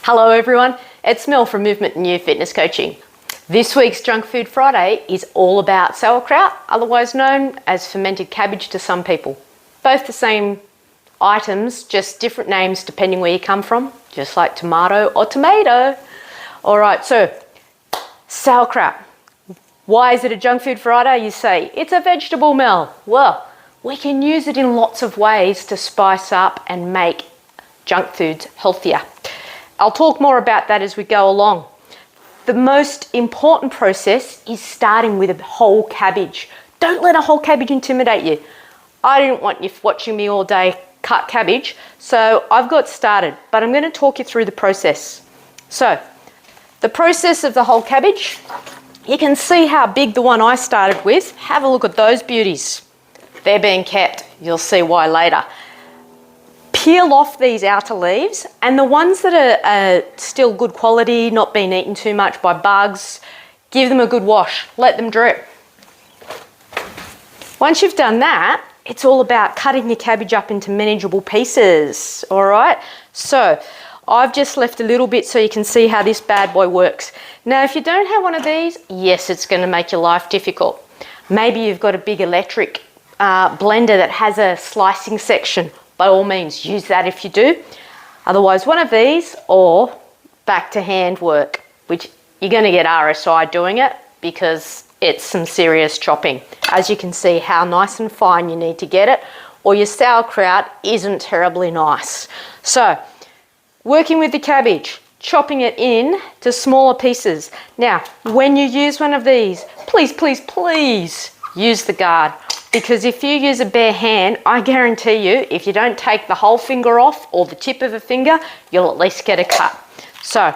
Hello everyone, it's Mel from Movement and You Fitness Coaching. This week's Junk Food Friday is all about sauerkraut, otherwise known as fermented cabbage to some people. Both the same items, just different names depending where you come from, just like tomato or tomato. Alright, so sauerkraut. Why is it a Junk Food Friday? You say, it's a vegetable, Mel. Well, we can use it in lots of ways to spice up and make junk foods healthier. I'll talk more about that as we go along. The most important process is starting with a whole cabbage. Don't let a whole cabbage intimidate you. I didn't want you watching me all day cut cabbage, so I've got started, but I'm going to talk you through the process. So, the process of the whole cabbage, you can see how big the one I started with. Have a look at those beauties. They're being kept. You'll see why later. Peel off these outer leaves, and the ones that are still good quality, not being eaten too much by bugs, give them a good wash. Let them drip. Once you've done that, it's all about cutting your cabbage up into manageable pieces, all right? So I've just left a little bit so you can see how this bad boy works. Now, if you don't have one of these, yes, it's going to make your life difficult. Maybe you've got a big electric blender that has a slicing section. By all means, use that if you do. Otherwise, one of these or back to hand work, which you're going to get RSI doing it because it's some serious chopping. As you can see how nice and fine you need to get it, or your sauerkraut isn't terribly nice. So, working with the cabbage, chopping it in to smaller pieces. Now, when you use one of these, please, please, please use the guard. Because if you use a bare hand, I guarantee you, if you don't take the whole finger off or the tip of a finger, you'll at least get a cut. So,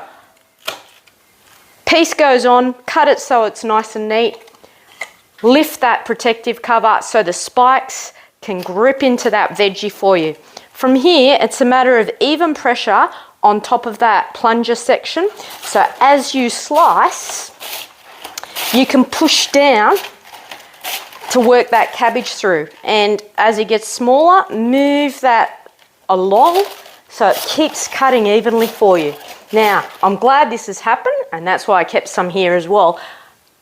piece goes on, cut it so it's nice and neat. Lift that protective cover so the spikes can grip into that veggie for you. From here, it's a matter of even pressure on top of that plunger section. So as you slice, you can push down to work that cabbage through, and as it gets smaller, move that along so it keeps cutting evenly for you. Now, I'm glad this has happened, and that's why I kept some here as well.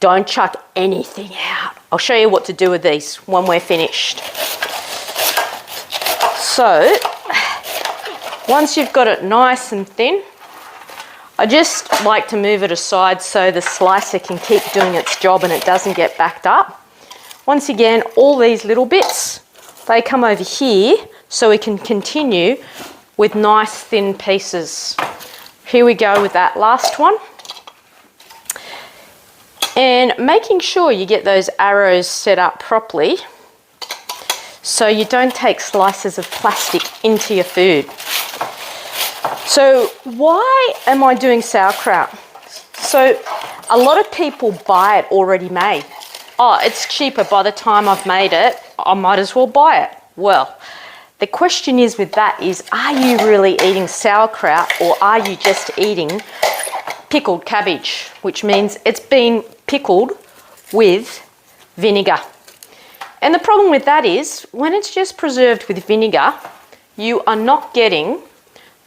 Don't chuck anything out. I'll show you what to do with these when we're finished. So, once you've got it nice and thin, I just like to move it aside so the slicer can keep doing its job and it doesn't get backed up. Once again, all these little bits, they come over here so we can continue with nice thin pieces. Here we go with that last one. And making sure you get those arrows set up properly so you don't take slices of plastic into your food. So why am I doing sauerkraut? So a lot of people buy it already made. Oh, it's cheaper by the time I've made it, I might as well buy it. Well, the question is with that is, are you really eating sauerkraut or are you just eating pickled cabbage, which means it's been pickled with vinegar. And the problem with that is, when it's just preserved with vinegar, you are not getting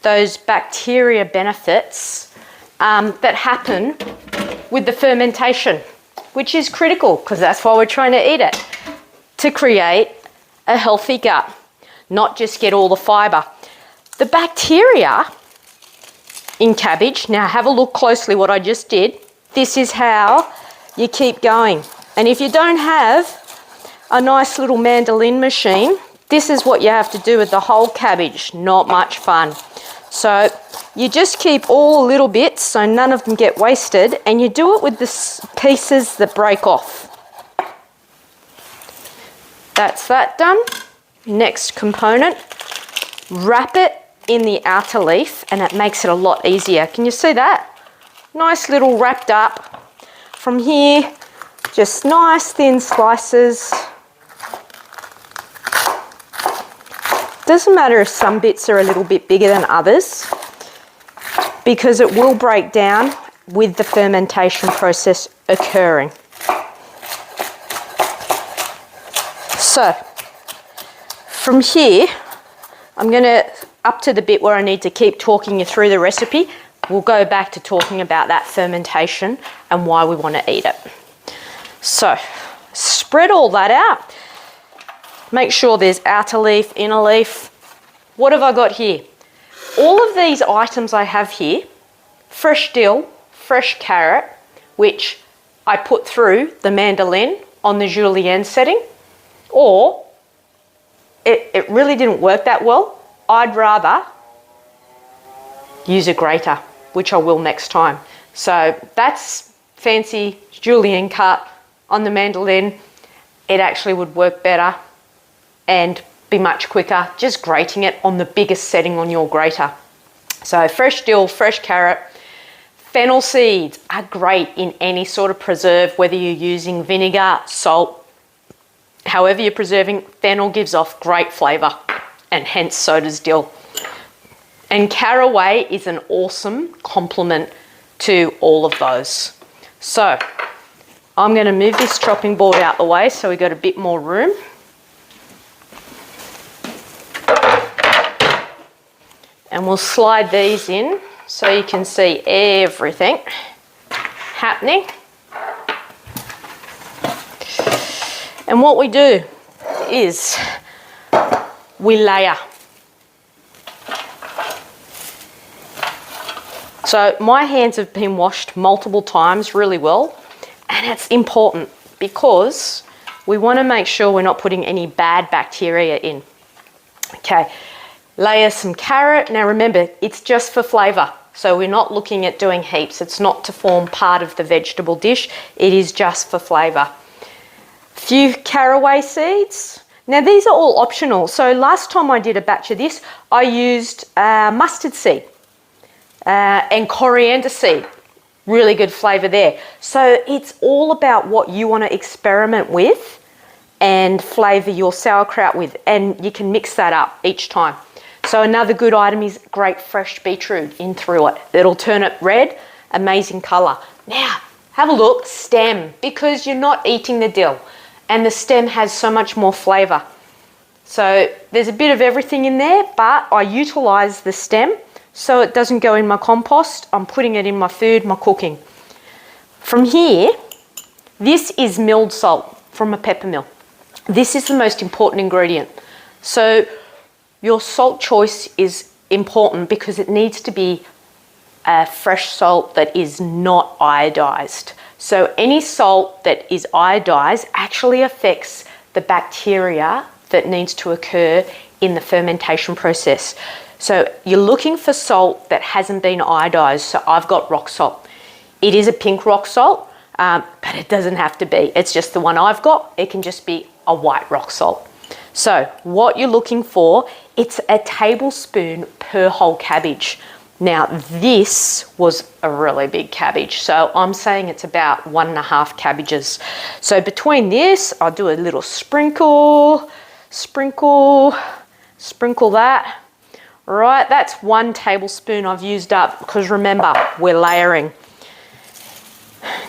those bacteria benefits that happen with the fermentation, which is critical because that's why we're trying to eat it, to create a healthy gut, not just get all the fibre. The bacteria in cabbage, now have a look closely what I just did, this is how you keep going. And if you don't have a nice little Mandolin machine, this is what you have to do with the whole cabbage, not much fun. So you just keep all little bits so none of them get wasted, and you do it with the pieces that break off. That's that done. Next component, wrap it in the outer leaf and it makes it a lot easier. Can you see that? Nice little wrapped up. From here, just nice thin slices. Doesn't matter if some bits are a little bit bigger than others because it will break down with the fermentation process occurring. So, from here, I'm going to, up to the bit where I need to keep talking you through the recipe, we'll go back to talking about that fermentation and why we want to eat it. So spread all that out. Make sure there's outer leaf, inner leaf. What have I got here? All of these items I have here, fresh dill, fresh carrot, which I put through the Mandolin on the julienne setting, or it really didn't work that well. I'd rather use a grater, which I will next time. So that's fancy julienne cut on the Mandolin. It actually would work better and be much quicker just grating it on the biggest setting on your grater. So fresh dill, fresh carrot. Fennel seeds are great in any sort of preserve, whether you're using vinegar, salt, however you're preserving. Fennel gives off great flavour, and hence so does dill. And caraway is an awesome complement to all of those. So I'm going to move this chopping board out the way so we got a bit more room. And we'll slide these in so you can see everything happening. And what we do is we layer. So my hands have been washed multiple times really well, and it's important because we want to make sure we're not putting any bad bacteria in. Okay, layer some carrot. Now remember, it's just for flavour. So we're not looking at doing heaps. It's not to form part of the vegetable dish. It is just for flavour. Few caraway seeds. Now these are all optional. So last time I did a batch of this, I used mustard seed and coriander seed. Really good flavour there. So it's all about what you want to experiment with and flavour your sauerkraut with. And you can mix that up each time. So another good item is grate fresh beetroot in through it. It'll turn it red, amazing colour. Now, have a look, stem, because you're not eating the dill and the stem has so much more flavour. So there's a bit of everything in there, but I utilise the stem so it doesn't go in my compost. I'm putting it in my food, my cooking. From here, this is milled salt from a pepper mill. This is the most important ingredient. So your salt choice is important because it needs to be a fresh salt that is not iodised. So any salt that is iodised actually affects the bacteria that needs to occur in the fermentation process. So you're looking for salt that hasn't been iodised. So I've got rock salt. It is a pink rock salt, but it doesn't have to be. It's just the one I've got. It can just be a white rock salt. So what you're looking for, it's a tablespoon per whole cabbage. Now this was a really big cabbage, so I'm saying it's about 1.5 cabbages. So between this, I'll do a little sprinkle that. All right, that's 1 tablespoon I've used up because remember, we're layering.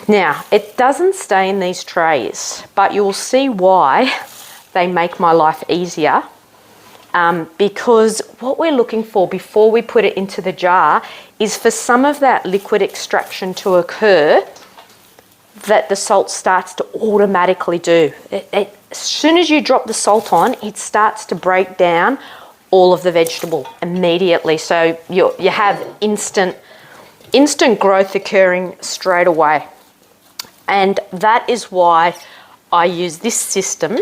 Now, it doesn't stay in these trays, but you'll see why they make my life easier. Because what we're looking for before we put it into the jar is for some of that liquid extraction to occur that the salt starts to automatically do. As soon as you drop the salt on, it starts to break down all of the vegetable immediately. So you have instant growth occurring straight away. And that is why I use this system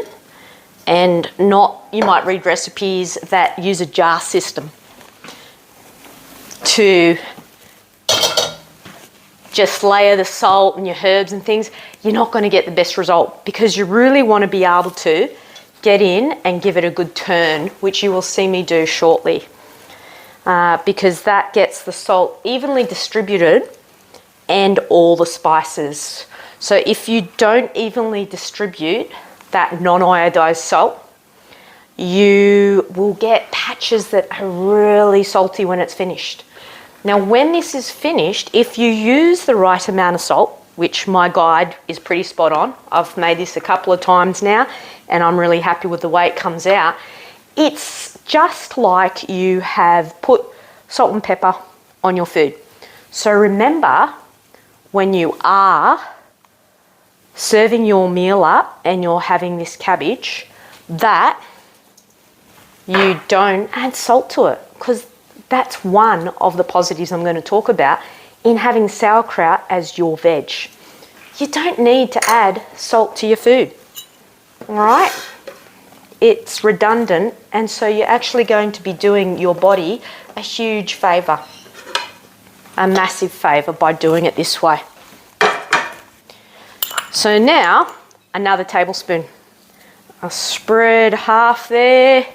and not, you might read recipes that use a jar system to just layer the salt and your herbs and things. You're not going to get the best result because you really want to be able to get in and give it a good turn, which you will see me do shortly, because that gets the salt evenly distributed and all the spices. So if you don't evenly distribute that non-iodised salt, you will get patches that are really salty when it's finished. Now, when this is finished, if you use the right amount of salt, which my guide is pretty spot on, I've made this a couple of times now, and I'm really happy with the way it comes out. It's just like you have put salt and pepper on your food. So remember, when you are serving your meal up and you're having this cabbage, that you don't add salt to it, because that's one of the positives I'm going to talk about in having sauerkraut as your veg. You don't need to add salt to your food, all right? It's redundant, and so you're actually going to be doing your body a huge favour, a massive favour, by doing it this way. So now, another tablespoon. I'll spread half there.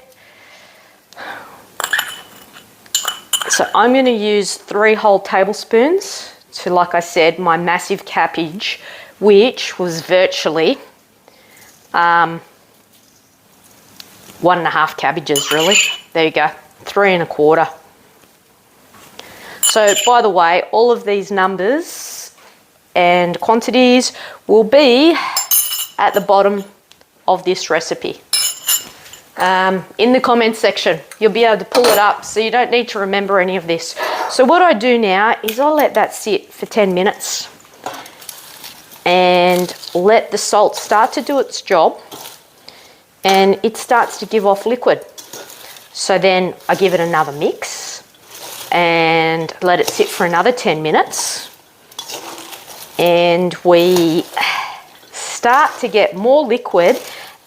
So I'm going to use 3 whole tablespoons to, like I said, my massive cabbage, which was virtually 1.5 cabbages, really. There you go, 3 1/4. So, by the way, all of these numbers and quantities will be at the bottom of this recipe. In the comments section, you'll be able to pull it up, so you don't need to remember any of this. So what I do now is I'll let that sit for 10 minutes and let the salt start to do its job, and it starts to give off liquid. So then I give it another mix and let it sit for another 10 minutes, and we start to get more liquid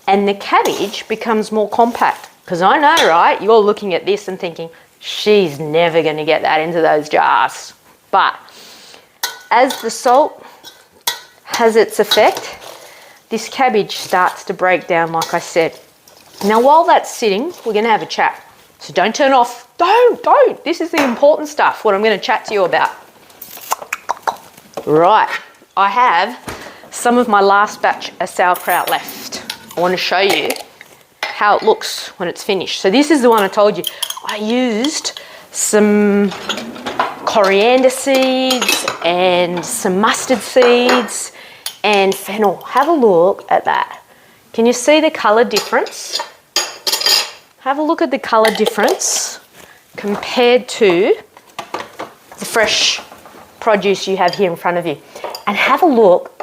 and the cabbage becomes more compact. Because I know, right, you're looking at this and thinking, she's never going to get that into those jars. But as the salt has its effect, this cabbage starts to break down, like I said. Now, while that's sitting, we're going to have a chat. So don't turn off. Don't. This is the important stuff, what I'm going to chat to you about. Right, I have some of my last batch of sauerkraut left. I want to show you how it looks when it's finished. So this is the one I told you. I used some coriander seeds and some mustard seeds and fennel. Have a look at that. Can you see the colour difference? Have a look at the colour difference compared to the fresh produce you have here in front of you. And have a look,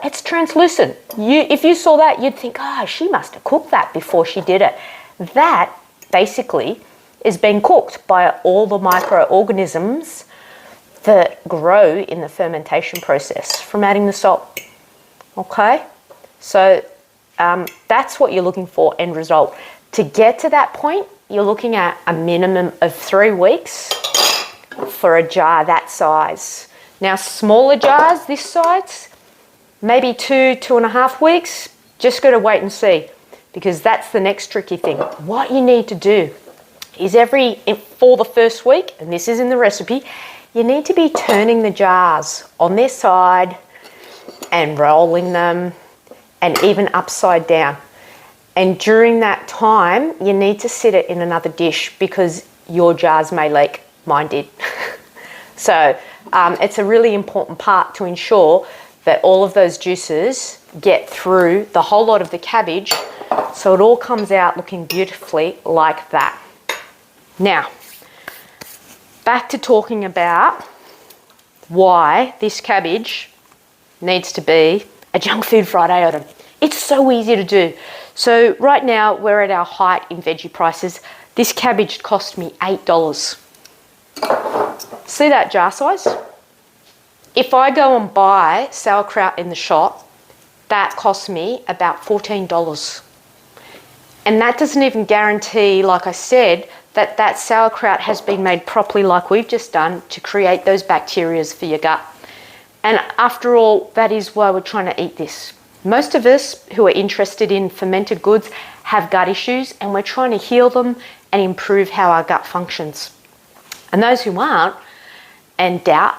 it's translucent. If you saw that, you'd think, oh, she must have cooked that before she did it. That basically is being cooked by all the microorganisms that grow in the fermentation process from adding the salt. Okay, so that's what you're looking for, end result. To get to that point, you're looking at a minimum of 3 weeks for a jar that size. Now, smaller jars this size, maybe 2.5 weeks. Just got to wait and see, because that's the next tricky thing. What you need to do is for the first week, and this is in the recipe, you need to be turning the jars on their side and rolling them, and even upside down. And during that time, you need to sit it in another dish, because your jars may leak. Mine did. So it's a really important part to ensure that all of those juices get through the whole lot of the cabbage, so it all comes out looking beautifully like that. Now, back to talking about why this cabbage needs to be a junk food Friday item. It's so easy to do. So right now we're at our height in veggie prices. This cabbage cost me $8. See that jar size? If I go and buy sauerkraut in the shop, that costs me about $14. And that doesn't even guarantee, like I said, that that sauerkraut has been made properly, like we've just done, to create those bacteria for your gut. And after all, that is why we're trying to eat this. Most of us who are interested in fermented goods have gut issues, and we're trying to heal them and improve how our gut functions. And those who aren't and doubt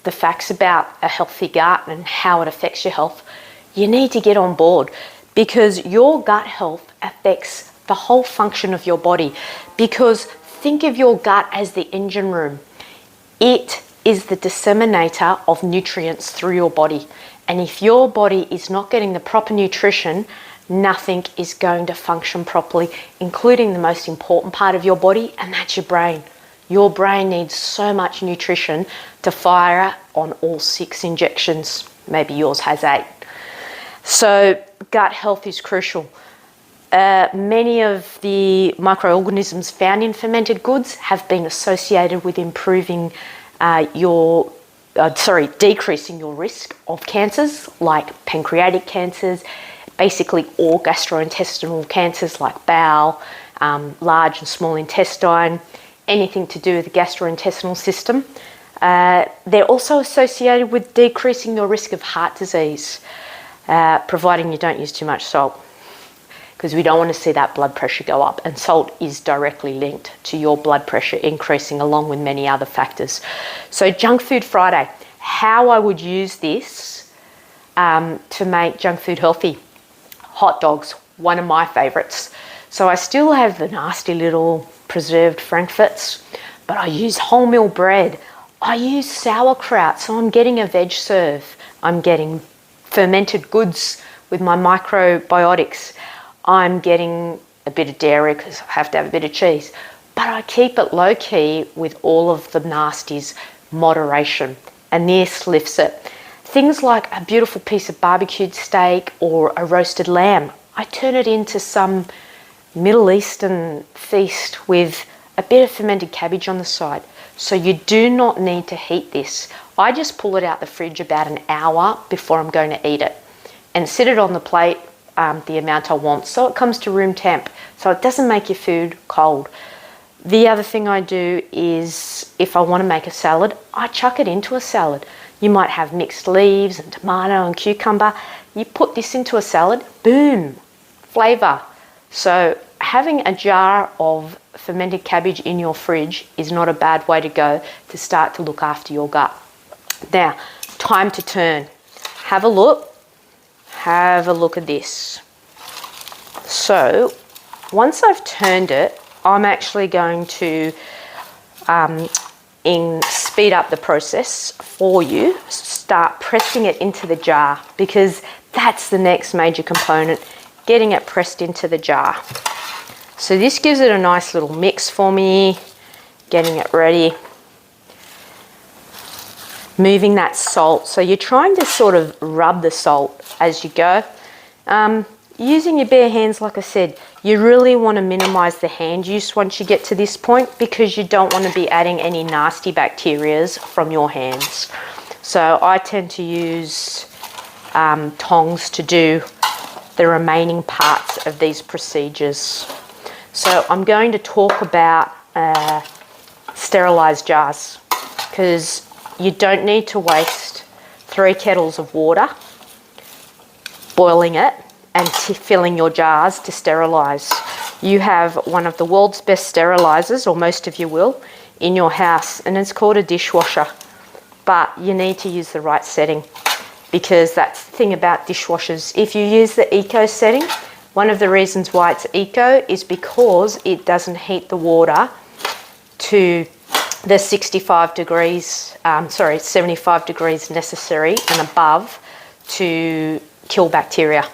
the facts about a healthy gut and how it affects your health, you need to get on board, because your gut health affects the whole function of your body. Because think of your gut as the engine room. It is the disseminator of nutrients through your body. And if your body is not getting the proper nutrition, nothing is going to function properly, including the most important part of your body, and that's your brain. Your brain needs so much nutrition to fire on all 6 injections. Maybe yours has 8. So gut health is crucial. Many of the microorganisms found in fermented goods have been associated with improving decreasing your risk of cancers like pancreatic cancers, basically all gastrointestinal cancers like bowel, large and small intestine, anything to do with the gastrointestinal system. They're also associated with decreasing your risk of heart disease, providing you don't use too much salt, because we don't want to see that blood pressure go up, and salt is directly linked to your blood pressure increasing along with many other factors. So Junk Food Friday, how I would use this to make junk food healthy. Hot dogs, one of my favourites. So I still have the nasty little preserved frankfurts, but I use wholemeal bread. I use sauerkraut, so I'm getting a veg serve. I'm getting fermented goods with my microbiotics. I'm getting a bit of dairy because I have to have a bit of cheese. But I keep it low key with all of the nasties, moderation. And this lifts it. Things like a beautiful piece of barbecued steak or a roasted lamb, I turn it into some Middle Eastern feast with a bit of fermented cabbage on the side. So you do not need to heat this. I just pull it out the fridge about an hour before I'm going to eat it and sit it on the plate the amount I want, so it comes to room temp, so it doesn't make your food cold. The other thing I do is, if I want to make a salad, I chuck it into a salad. You might have mixed leaves and tomato and cucumber. You put this into a salad, boom, flavour. So having a jar of fermented cabbage in your fridge is not a bad way to go to start to look after your gut. Now, time to turn. Have a look. Have a look at this. So once I've turned it, I'm actually going to speed up the process for you. Start pressing it into the jar, because that's the next major component, getting it pressed into the jar. So this gives it a nice little mix for me, getting it ready. Moving that salt, so you're trying to sort of rub the salt as you go. Using your bare hands, like I said, you really want to minimize the hand use once you get to this point, because you don't want to be adding any nasty bacterias from your hands. So I tend to use tongs to do the remaining parts of these procedures. So I'm going to talk about sterilised jars, because you don't need to waste 3 kettles of water boiling it and filling your jars to sterilise. You have one of the world's best sterilisers, or most of you will, in your house, and it's called a dishwasher. But you need to use the right setting, because that's the thing about dishwashers. If you use the eco setting, one of the reasons why it's eco is because it doesn't heat the water to the 75 degrees necessary and above to kill bacteria.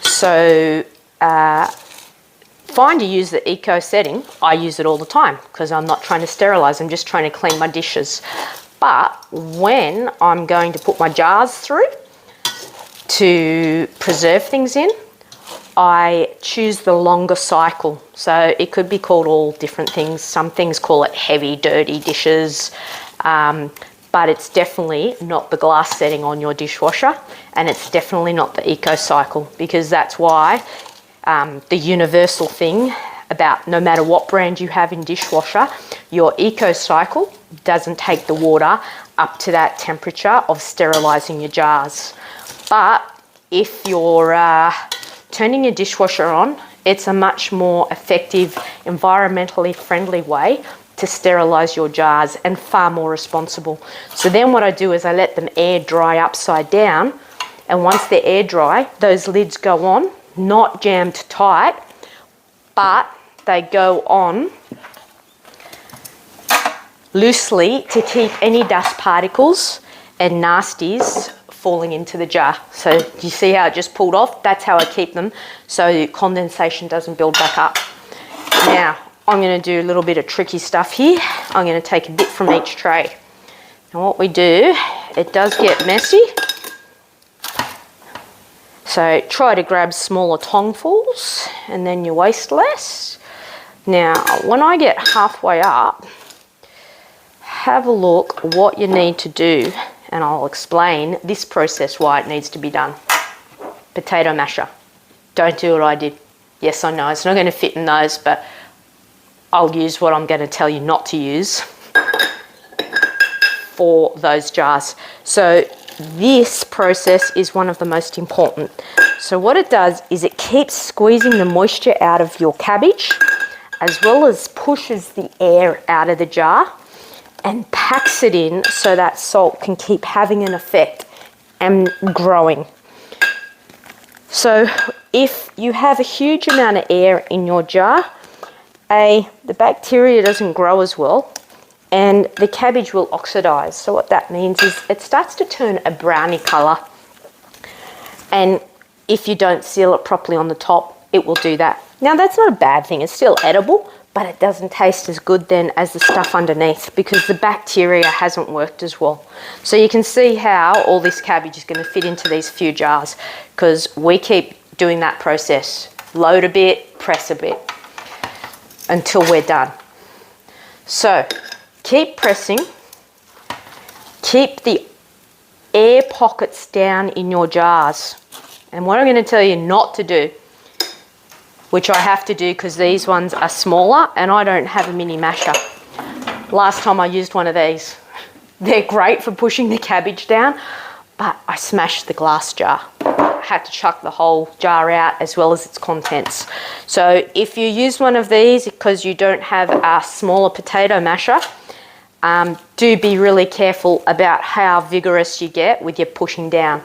So fine to use the eco setting. I use it all the time because I'm not trying to sterilize, I'm just trying to clean my dishes. But when I'm going to put my jars through to preserve things in, I choose the longer cycle. So it could be called all different things. Some things call it heavy, dirty dishes, but it's definitely not the glass setting on your dishwasher, and it's definitely not the eco cycle, because that's why the universal thing about no matter what brand you have in dishwasher, your eco cycle doesn't take the water up to that temperature of sterilising your jars. But if you're turning your dishwasher on, it's a much more effective, environmentally friendly way to sterilise your jars, and far more responsible. So then what I do is I let them air dry upside down, and once they're air dry, those lids go on, not jammed tight, but they go on loosely to keep any dust particles and nasties falling into the jar. So you see how it just pulled off? That's how I keep them, so condensation doesn't build back up. Now, I'm going to do a little bit of tricky stuff here. I'm going to take a bit from each tray. And what we do, it does get messy. So try to grab smaller tongfuls and then you waste less. Now, when I get halfway up, have a look what you need to do and I'll explain this process why it needs to be done. Potato masher. Don't do what I did. Yes, I know it's not going to fit in those, but I'll use what I'm going to tell you not to use for those jars. So this process is one of the most important. So what it does is it keeps squeezing the moisture out of your cabbage as well as pushes the air out of the jar and packs it in so that salt can keep having an effect and growing. So if you have a huge amount of air in your jar, the bacteria doesn't grow as well and the cabbage will oxidize. So what that means is it starts to turn a browny color, and if you don't seal it properly on the top, it will do that. Now that's not a bad thing, it's still edible, but it doesn't taste as good then as the stuff underneath because the bacteria hasn't worked as well. So you can see how all this cabbage is going to fit into these few jars because we keep doing that process. Load a bit, press a bit until we're done. So keep pressing, keep the air pockets down in your jars. And what I'm going to tell you not to do, which I have to do because these ones are smaller and I don't have a mini masher. Last time I used one of these. They're great for pushing the cabbage down, but I smashed the glass jar. I had to chuck the whole jar out as well as its contents. So if you use one of these because you don't have a smaller potato masher, do be really careful about how vigorous you get with your pushing down,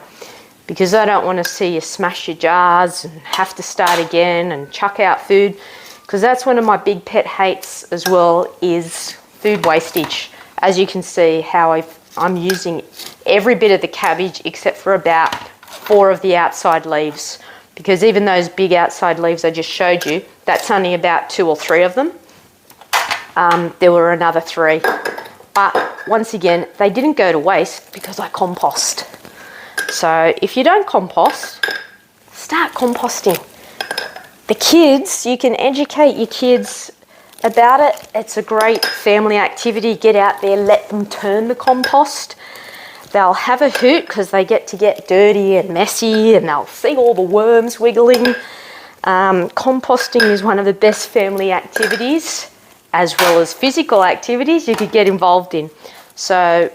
because I don't want to see you smash your jars and have to start again and chuck out food, because that's one of my big pet hates as well, is food wastage. As you can see how I'm using every bit of the cabbage except for about 4 of the outside leaves, because even those big outside leaves I just showed you, that's only about 2 or 3 of them. There were another 3. But once again, they didn't go to waste because I compost. So if you don't compost, start composting. The kids, you can educate your kids about it. It's a great family activity. Get out there, let them turn the compost. They'll have a hoot because they get to get dirty and messy and they'll see all the worms wiggling. Composting is one of the best family activities as well as physical activities you could get involved in. So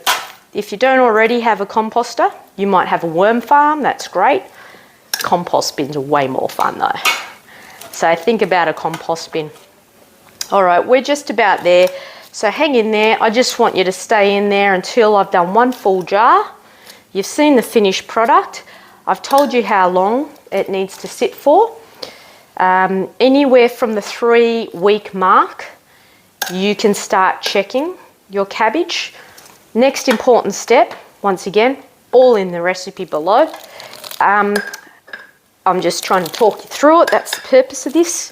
if you don't already have a composter, you might have a worm farm, that's great. Compost bins are way more fun though. So think about a compost bin. All right, we're just about there. So hang in there. I just want you to stay in there until I've done 1 full jar. You've seen the finished product. I've told you how long it needs to sit for. Anywhere from the 3-week mark, you can start checking your cabbage. Next important step, once again, all in the recipe below. I'm just trying to talk you through it. That's the purpose of this.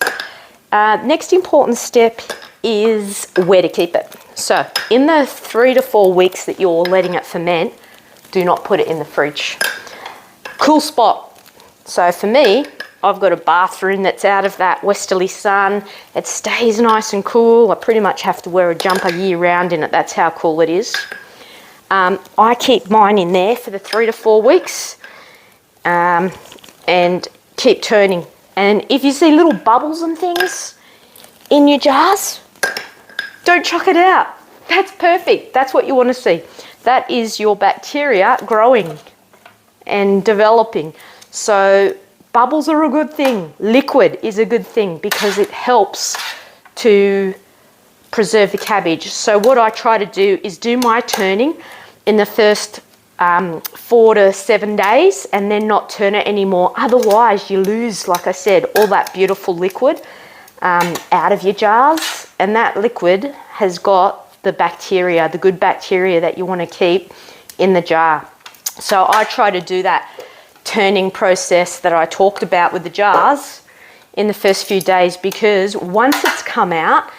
Next important step is where to keep it. So in the 3 to 4 weeks that you're letting it ferment, do not put it in the fridge. Cool spot. So for me, I've got a bathroom that's out of that westerly sun. It stays nice and cool. I pretty much have to wear a jumper year round in it. That's how cool it is. I keep mine in there for the 3 to 4 weeks and keep turning. And if you see little bubbles and things in your jars, don't chuck it out. That's perfect. That's what you want to see. That is your bacteria growing and developing. So bubbles are a good thing. Liquid is a good thing because it helps to preserve the cabbage. So what I try to do is do my turning in the first 4 to 7 days and then not turn it anymore. Otherwise you lose, like I said, all that beautiful liquid out of your jars, and that liquid has got the bacteria, the good bacteria that you want to keep in the jar. So I try to do that turning process that I talked about with the jars in the first few days, because once it's come out,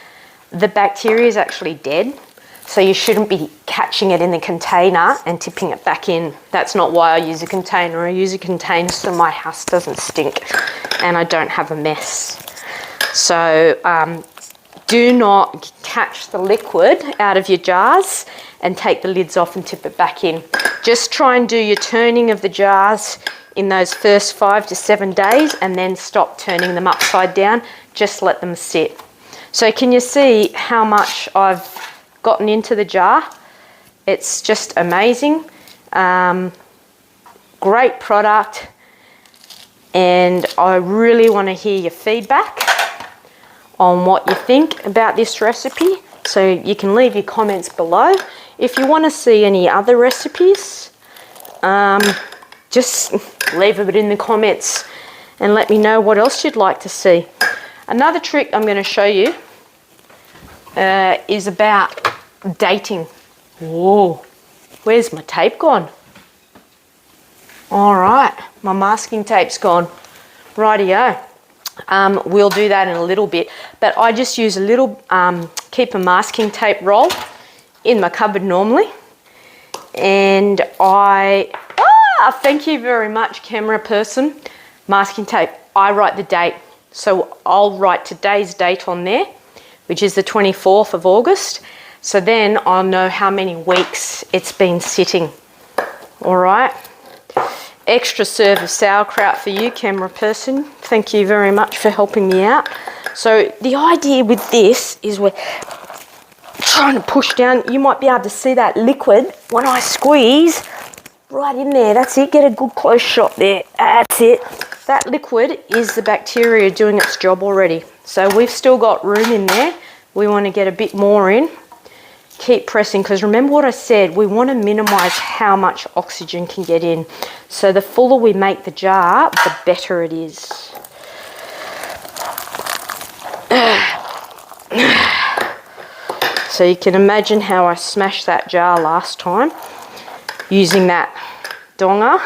the bacteria is actually dead. So you shouldn't be catching it in the container and tipping it back in. That's not why I use a container. I use a container so my house doesn't stink and I don't have a mess. So do not catch the liquid out of your jars and take the lids off and tip it back in. Just try and do your turning of the jars in those first 5 to 7 days and then stop turning them upside down. Just let them sit. So can you see how much I've gotten into the jar? It's just amazing. Great product, and I really want to hear your feedback on what you think about this recipe. So you can leave your comments below. If you want to see any other recipes, just leave it in the comments and let me know what else you'd like to see. Another trick I'm going to show you is about dating. Whoa, where's my tape gone? All right, my masking tape's gone. Rightio. We'll do that in a little bit, but I just use a little, keep a masking tape roll in my cupboard normally. And thank you very much, camera person. Masking tape, I write the date. So I'll write today's date on there, which is the 24th of August. So then I'll know how many weeks it's been sitting. All right. Extra serve of sauerkraut for you, camera person. Thank you very much for helping me out. So the idea with this is we're trying to push down. You might be able to see that liquid when I squeeze right in there. That's it. Get a good close shot there. That's it. That liquid is the bacteria doing its job already. So we've still got room in there. We want to get a bit more in. Keep pressing, because remember what I said, we want to minimize how much oxygen can get in. So the fuller we make the jar, the better it is. So you can imagine how I smashed that jar last time using that donger,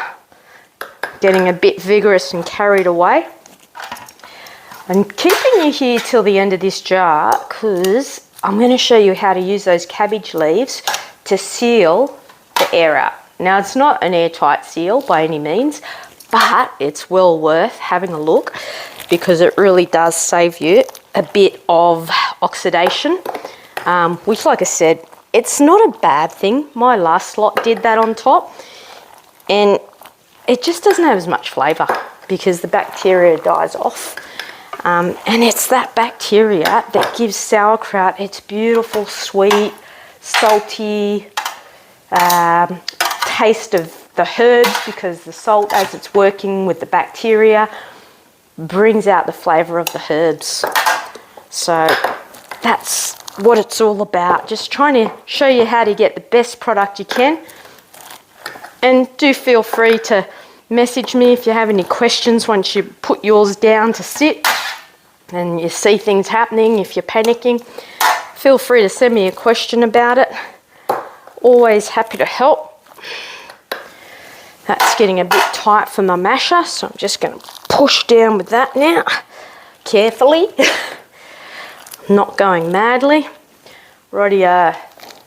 getting a bit vigorous and carried away. I'm keeping you here till the end of this jar because I'm going to show you how to use those cabbage leaves to seal the air out. Now, it's not an airtight seal by any means, but it's well worth having a look because it really does save you a bit of oxidation, which, like I said, it's not a bad thing. My last lot did that on top, and it just doesn't have as much flavour because the bacteria dies off. And it's that bacteria that gives sauerkraut its beautiful, sweet, salty taste of the herbs, because the salt, as it's working with the bacteria, brings out the flavour of the herbs. So that's what it's all about. Just trying to show you how to get the best product you can. And do feel free to message me if you have any questions once you put yours down to sit and you see things happening. If you're panicking, feel free to send me a question about it. Always happy to help. That's getting a bit tight for my masher, so I'm just going to push down with that now, carefully, not going madly. Rightio,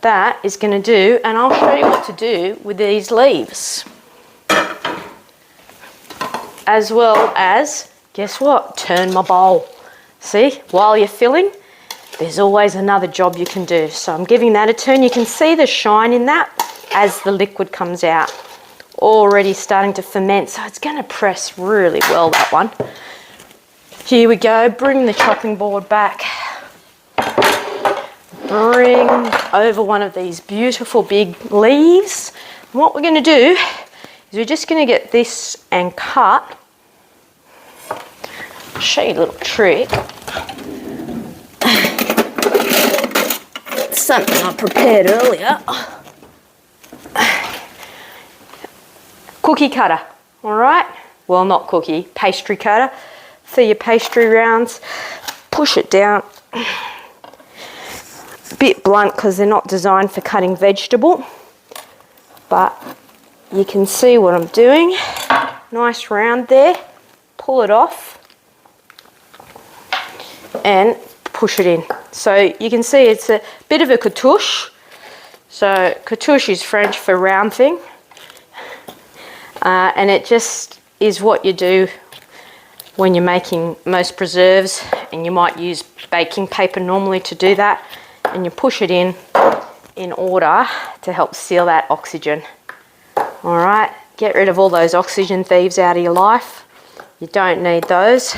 that is going to do, and I'll show you what to do with these leaves. As well as, guess what, turn my bowl. See, while you're filling, there's always another job you can do. So I'm giving that a turn. You can see the shine in that as the liquid comes out. Already starting to ferment, so it's going to press really well, that one. Here we go, bring the chopping board back. Bring over one of these beautiful big leaves. And what we're going to do is we're just going to get this and cut. I'll show you a little trick. It's something I prepared earlier. Cookie cutter, all right? Well, not cookie, pastry cutter for your pastry rounds. Push it down. A bit blunt because they're not designed for cutting vegetable, but you can see what I'm doing. Nice round there. Pull it off and push it in. So you can see it's a bit of a cartouche. So cartouche is French for round thing. And it just is what you do when you're making most preserves, and you might use baking paper normally to do that, and you push it in order to help seal that oxygen. All right, get rid of all those oxygen thieves out of your life. You don't need those.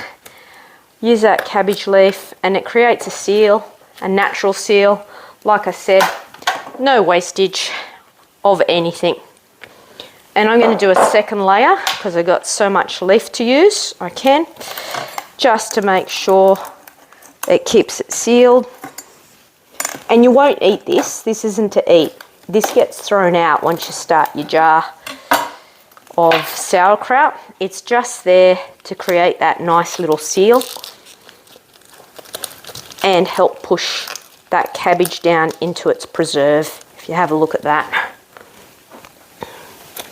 Use that cabbage leaf and it creates a seal, a natural seal. Like I said, no wastage of anything. And I'm going to do a second layer because I've got so much leaf to use. I can, just to make sure it keeps it sealed. And you won't eat this. This isn't to eat. This gets thrown out once you start your jar of sauerkraut. It's just there to create that nice little seal and help push that cabbage down into its preserve. If you have a look at that.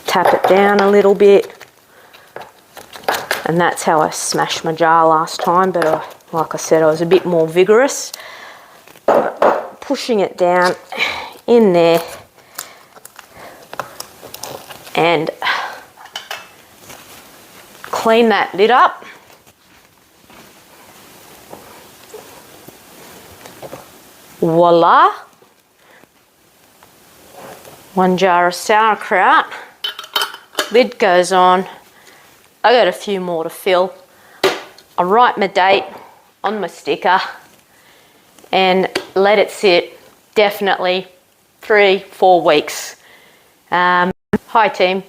Tap it down a little bit, and that's how I smashed my jar last time, but like I said, I was a bit more vigorous. Pushing it down in there and clean that lid up. Voila! 1 jar of sauerkraut. Lid goes on. I got a few more to fill. I write my date on my sticker and let it sit definitely 3-4 weeks. Hi team.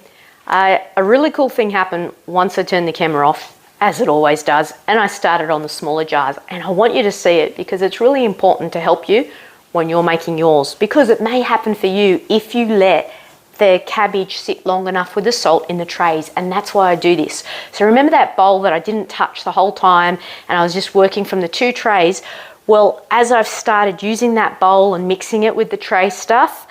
A really cool thing happened once I turned the camera off, as it always does, and I started on the smaller jars, and I want you to see it because it's really important to help you when you're making yours, because it may happen for you if you let the cabbage sit long enough with the salt in the trays, and that's why I do this. So remember that bowl that I didn't touch the whole time and I was just working from the 2 trays? Well, as I've started using that bowl and mixing it with the tray stuff,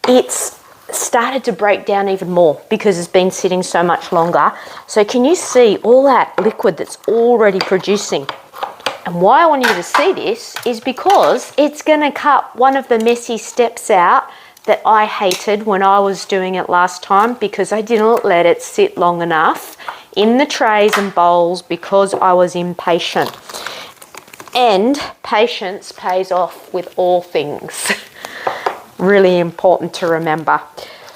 it's started to break down even more because it's been sitting so much longer. So can you see all that liquid that's already producing? And why I want you to see this is because it's going to cut one of the messy steps out that I hated when I was doing it last time, because I didn't let it sit long enough in the trays and bowls because I was impatient. And patience pays off with all things. Really important to remember.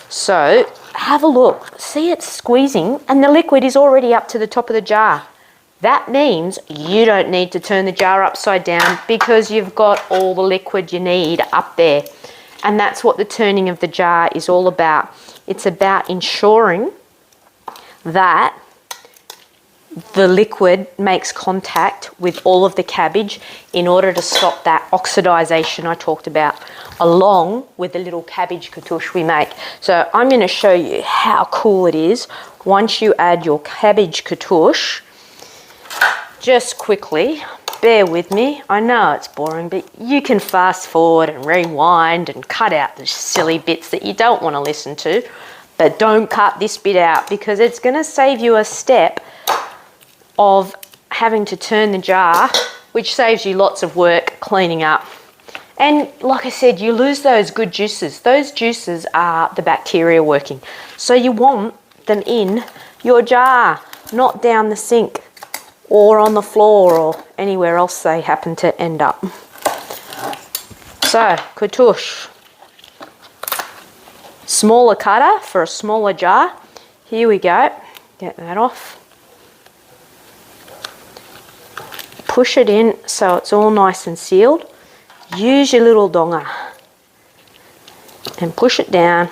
So have a look. See, it's squeezing and the liquid is already up to the top of the jar. That means you don't need to turn the jar upside down because you've got all the liquid you need up there. And that's what the turning of the jar is all about. It's about ensuring that the liquid makes contact with all of the cabbage in order to stop that oxidization I talked about, along with the little cabbage cartouche we make. So I'm going to show you how cool it is once you add your cabbage cartouche. Just quickly, bear with me. I know it's boring, but you can fast forward and rewind and cut out the silly bits that you don't want to listen to, but don't cut this bit out because it's going to save you a step of having to turn the jar, which saves you lots of work cleaning up. And like I said, you lose those good juices. Those juices are the bacteria working. So you want them in your jar, not down the sink or on the floor or anywhere else they happen to end up. So, cartouche. Smaller cutter for a smaller jar. Here we go. Get that off. Push it in so it's all nice and sealed. Use your little donger and push it down.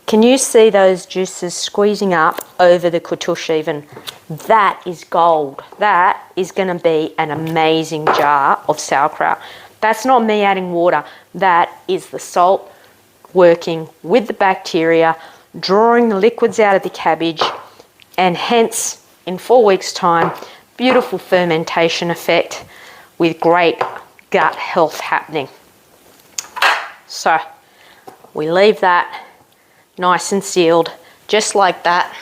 Can you see those juices squeezing up over the cartouche even? That is gold. That is going to be an amazing jar of sauerkraut. That's not me adding water. That is the salt working with the bacteria, drawing the liquids out of the cabbage, and hence, in 4 weeks' time, beautiful fermentation effect with great gut health happening. So, we leave that nice and sealed, just like that.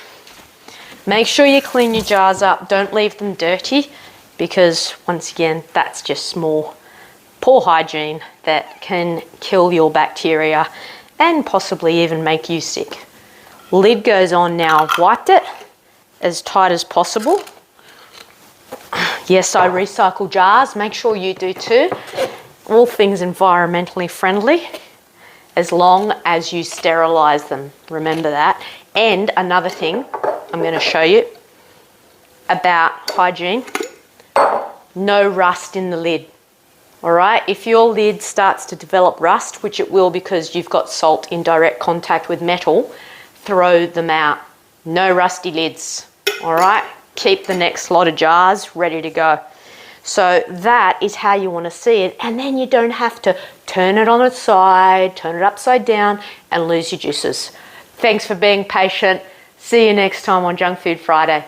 Make sure you clean your jars up. Don't leave them dirty because, once again, that's just more poor hygiene that can kill your bacteria and possibly even make you sick. Lid goes on now. I've wiped it as tight as possible. Yes, I recycle jars. Make sure you do too. All things environmentally friendly, as long as you sterilize them. Remember that. And another thing I'm going to show you about hygiene, no rust in the lid. All right, if your lid starts to develop rust, which it will because you've got salt in direct contact with metal, throw them out. No rusty lids. All right, keep the next lot of jars ready to go. So that is how you want to see it, and then you don't have to turn it on its side, turn it upside down, and lose your juices. Thanks for being patient. See you next time on Junk Food Friday.